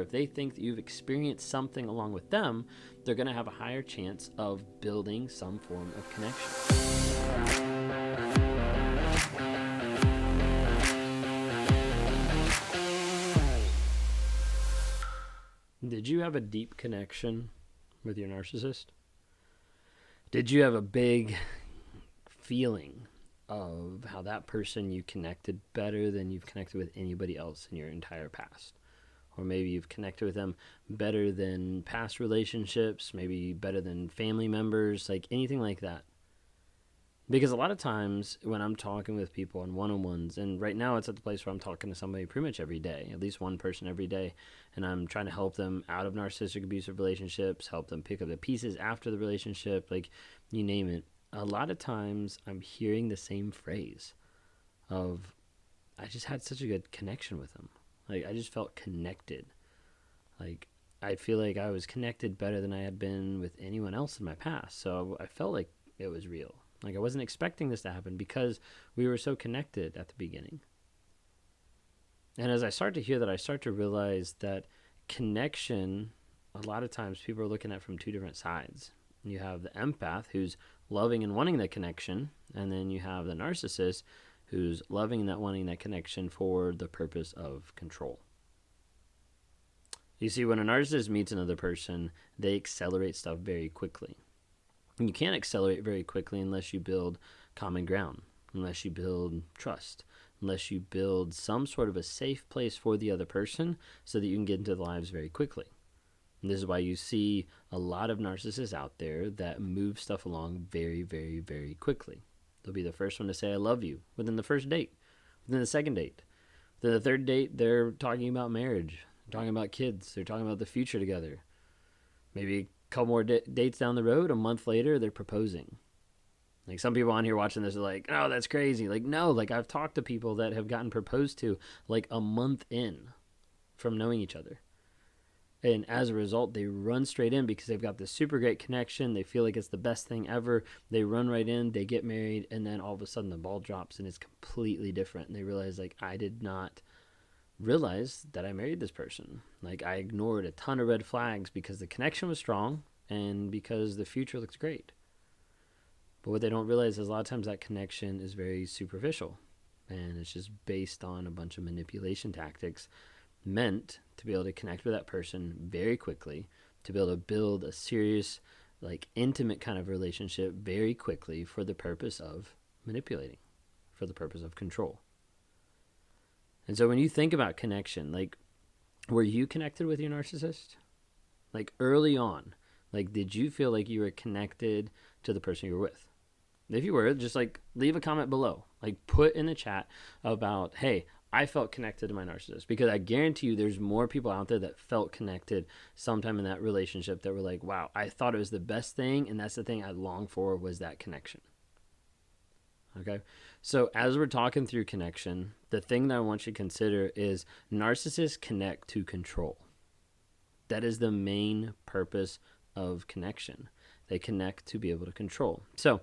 if they think that you've experienced something along with them, they're going to have a higher chance of building some form of connection. Did you have a deep connection with your narcissist? Did you have a big feeling of how that person you connected better than you've connected with anybody else in your entire past? Or maybe you've connected with them better than past relationships, maybe better than family members, like anything like that. Because a lot of times when I'm talking with people on one-on-ones, and right now it's at the place where I'm talking to somebody pretty much every day, at least one person every day, and I'm trying to help them out of narcissistic abusive relationships, help them pick up the pieces after the relationship, like you name it. A lot of times I'm hearing the same phrase of, I just had such a good connection with them. Like I just felt connected. Like I feel like I was connected better than I had been with anyone else in my past. So I felt like it was real. Like I wasn't expecting this to happen because we were so connected at the beginning. And as I start to hear that, I start to realize that connection, a lot of times people are looking at from two different sides. You have the empath who's loving and wanting that connection, and then you have the narcissist who's loving and wanting that connection for the purpose of control. You see, when a narcissist meets another person, they accelerate stuff very quickly. You can't accelerate very quickly unless you build common ground, unless you build trust, unless you build some sort of a safe place for the other person so that you can get into their lives very quickly. And this is why you see a lot of narcissists out there that move stuff along very, very, very quickly. They'll be the first one to say, I love you, within the first date, within the second date. Then the third date, they're talking about marriage, they're talking about kids, they're talking about the future together. Maybe couple more dates down the road, a month later, they're proposing. Like some people on here watching this are like, oh, that's crazy. Like, no, like I've talked to people that have gotten proposed to like a month in from knowing each other. And as a result, they run straight in because they've got this super great connection. They feel like it's the best thing ever. They run right in, they get married, and then all of a sudden the ball drops and it's completely different. And they realize like, I did not realize that I married this person. Like I ignored a ton of red flags because the connection was strong and because the future looks great. But what they don't realize is a lot of times that connection is very superficial and it's just based on a bunch of manipulation tactics meant to be able to connect with that person very quickly, to be able to build a serious, like intimate kind of relationship very quickly for the purpose of manipulating, for the purpose of control. And so when you think about connection, like, were you connected with your narcissist? Like early on, like, did you feel like you were connected to the person you were with? If you were, just like leave a comment below, like put in the chat about, hey, I felt connected to my narcissist, because I guarantee you there's more people out there that felt connected sometime in that relationship that were like, wow, I thought it was the best thing. And that's the thing I longed for, was that connection. Okay. So as we're talking through connection, the thing that I want you to consider is narcissists connect to control. That is the main purpose of connection. They connect to be able to control. So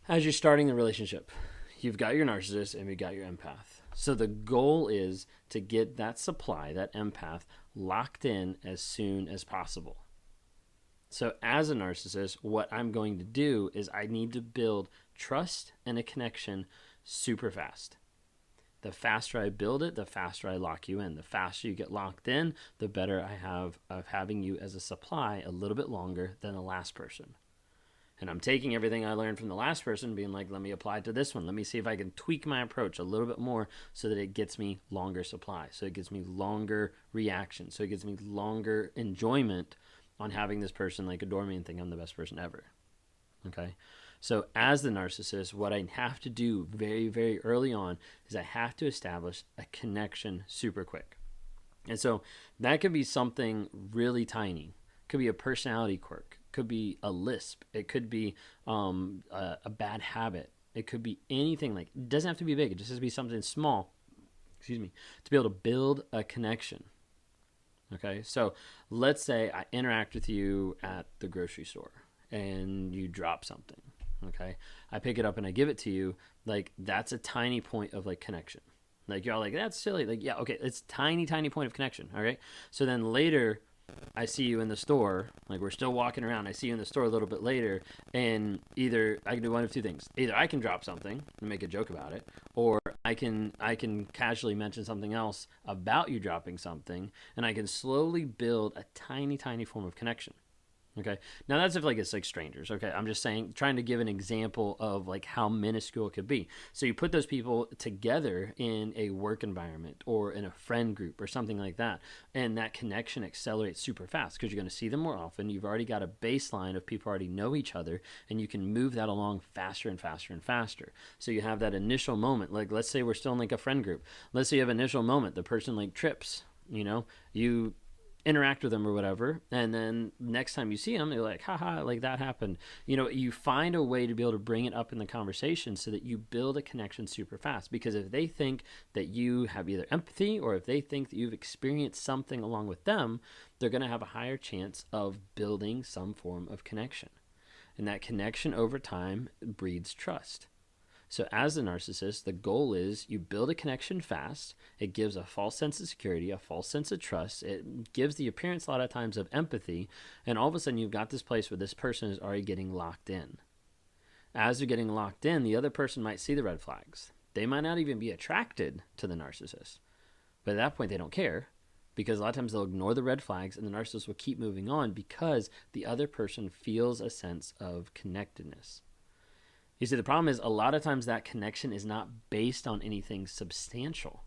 as you're starting the relationship, you've got your narcissist and you've got your empath. So the goal is to get that supply, that empath, locked in as soon as possible. So as a narcissist, what I'm going to do is I need to build trust and a connection super fast. The faster I build it, the faster I lock you in. The faster you get locked in, the better I have of having you as a supply a little bit longer than the last person. And I'm taking everything I learned from the last person, being like, let me apply it to this one. Let me see if I can tweak my approach a little bit more so that it gets me longer supply. So it gets me longer reaction. So it gets me longer enjoyment on having this person like adore me and think I'm the best person ever. Okay. So as the narcissist, what I have to do very, very early on is I have to establish a connection super quick. And so that could be something really tiny. It could be a personality quirk. It could be a lisp. It could be a bad habit. It could be anything. Like, it doesn't have to be big. It just has to be something small, to be able to build a connection. Okay, so let's say I interact with you at the grocery store and you drop something. Okay, I pick it up and I give it to you. Like, that's a tiny point of like connection. Like, you're all like, that's silly. Like, yeah, okay, it's tiny, tiny point of connection. All right. So then later, I see you in the store. Like, we're still walking around. I see you in the store a little bit later, and either I can do one of two things. Either I can drop something and make a joke about it, or I can casually mention something else about you dropping something, and I can slowly build a tiny, tiny form of connection. Okay. Now that's if like it's like strangers. Okay. I'm just saying, trying to give an example of like how minuscule it could be. So you put those people together in a work environment or in a friend group or something like that. And that connection accelerates super fast because you're going to see them more often. You've already got a baseline of people already know each other, and you can move that along faster and faster and faster. So you have that initial moment. Like, let's say we're still in like a friend group. Let's say you have an initial moment. The person like trips, you interact with them or whatever, and then next time you see them, they're like, haha, like that happened. You find a way to be able to bring it up in the conversation so that you build a connection super fast. Because if they think that you have either empathy, or if they think that you've experienced something along with them, they're going to have a higher chance of building some form of connection. And that connection over time breeds trust. So as a narcissist, the goal is you build a connection fast. It gives a false sense of security, a false sense of trust. It gives the appearance a lot of times of empathy. And all of a sudden you've got this place where this person is already getting locked in. As they're getting locked in, the other person might see the red flags. They might not even be attracted to the narcissist. But at that point, they don't care, because a lot of times they'll ignore the red flags and the narcissist will keep moving on because the other person feels a sense of connectedness. You see, the problem is a lot of times that connection is not based on anything substantial.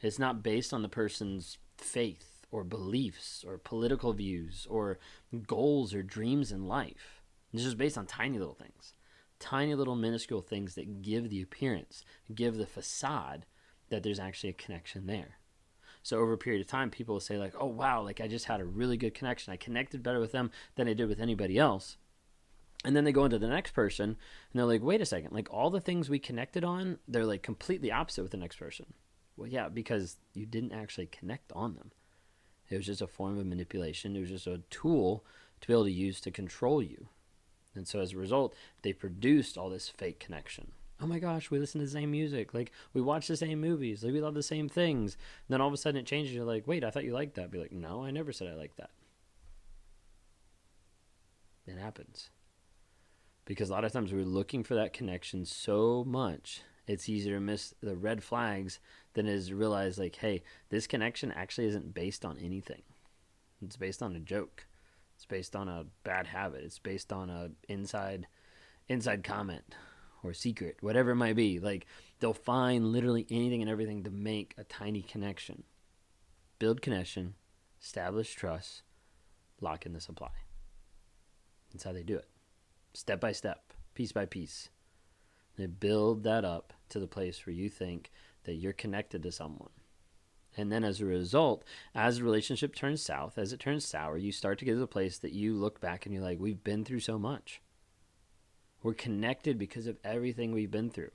It's not based on the person's faith or beliefs or political views or goals or dreams in life. It's just based on tiny little things, tiny little minuscule things that give the appearance, give the facade that there's actually a connection there. So over a period of time, people will say like, oh, wow, like I just had a really good connection. I connected better with them than I did with anybody else. And then they go into the next person and they're like, wait a second, like all the things we connected on, they're like completely opposite with the next person. Well, yeah, because you didn't actually connect on them. It was just a form of manipulation. It was just a tool to be able to use to control you. And so as a result, they produced all this fake connection. Oh my gosh, we listen to the same music. Like, we watch the same movies. Like, we love the same things. And then all of a sudden it changes. You're like, wait, I thought you liked that. Be like, no, I never said I liked that. It happens. Because a lot of times we're looking for that connection so much, it's easier to miss the red flags than it is to realize, like, hey, this connection actually isn't based on anything. It's based on a joke. It's based on a bad habit. It's based on a inside comment or secret, whatever it might be. Like, they'll find literally anything and everything to make a tiny connection. Build connection, establish trust, lock in the supply. That's how they do it. Step by step, piece by piece. They build that up to the place where you think that you're connected to someone. And then as a result, as the relationship turns south, as it turns sour, you start to get to the place that you look back and you're like, we've been through so much. We're connected because of everything we've been through.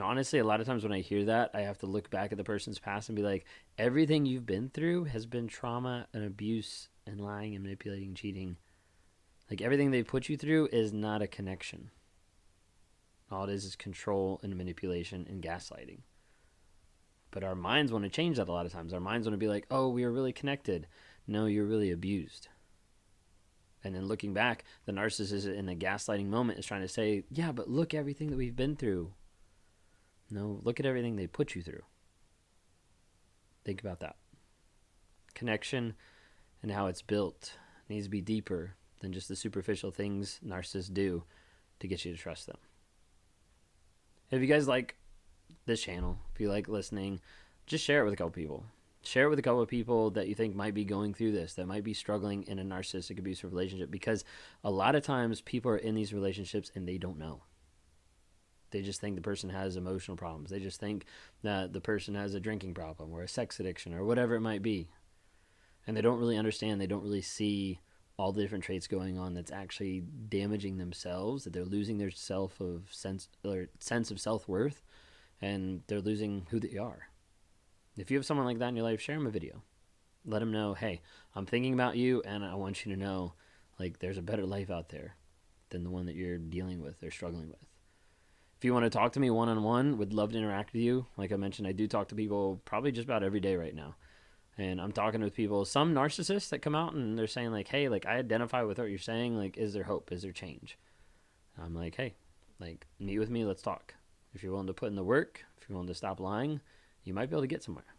Honestly, a lot of times when I hear that, I have to look back at the person's past and be like, everything you've been through has been trauma and abuse and lying and manipulating, cheating. Like, everything they put you through is not a connection. All it is control and manipulation and gaslighting. But our minds want to change that a lot of times. Our minds want to be like, oh, we are really connected. No, you're really abused. And then looking back, the narcissist in the gaslighting moment is trying to say, yeah, but look everything that we've been through. No, look at everything they put you through. Think about that. Connection and how it's built needs to be deeper than just the superficial things narcissists do to get you to trust them. If you guys like this channel, if you like listening, just share it with a couple people. Share it with a couple of people that you think might be going through this, that might be struggling in a narcissistic abusive relationship, because a lot of times people are in these relationships and they don't know. They just think the person has emotional problems. They just think that the person has a drinking problem or a sex addiction or whatever it might be. And they don't really understand, they don't really see all the different traits going on that's actually damaging themselves, that they're losing their sense of self-worth, and they're losing who they are. If you have someone like that in your life, share them a video. Let them know, hey, I'm thinking about you, and I want you to know, like, there's a better life out there than the one that you're dealing with or struggling with. If you want to talk to me one-on-one, would love to interact with you. Like I mentioned, I do talk to people probably just about every day right now. And I'm talking with people, some narcissists that come out and they're saying like, hey, like I identify with what you're saying. Like, is there hope? Is there change? I'm like, hey, like meet with me. Let's talk. If you're willing to put in the work, if you're willing to stop lying, you might be able to get somewhere.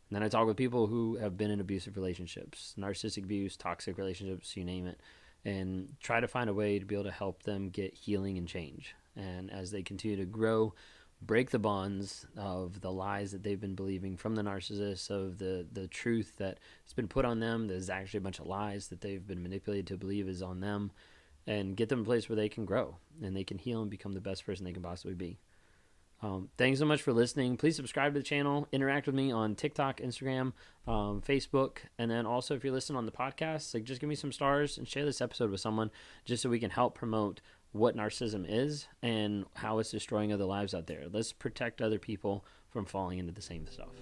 And then I talk with people who have been in abusive relationships, narcissistic abuse, toxic relationships, you name it, and try to find a way to be able to help them get healing and change. And as they continue to grow, break the bonds of the lies that they've been believing from the narcissist, of the truth that has been put on them, there's actually a bunch of lies that they've been manipulated to believe is on them, and get them a place where they can grow and they can heal and become the best person they can possibly be. Thanks so much for listening. Please subscribe to the channel. Interact with me on TikTok, Instagram, Facebook. And then also if you're listening on the podcast, like just give me some stars and share this episode with someone just so we can help promote what narcissism is and how it's destroying other lives out there. Let's protect other people from falling into the same stuff.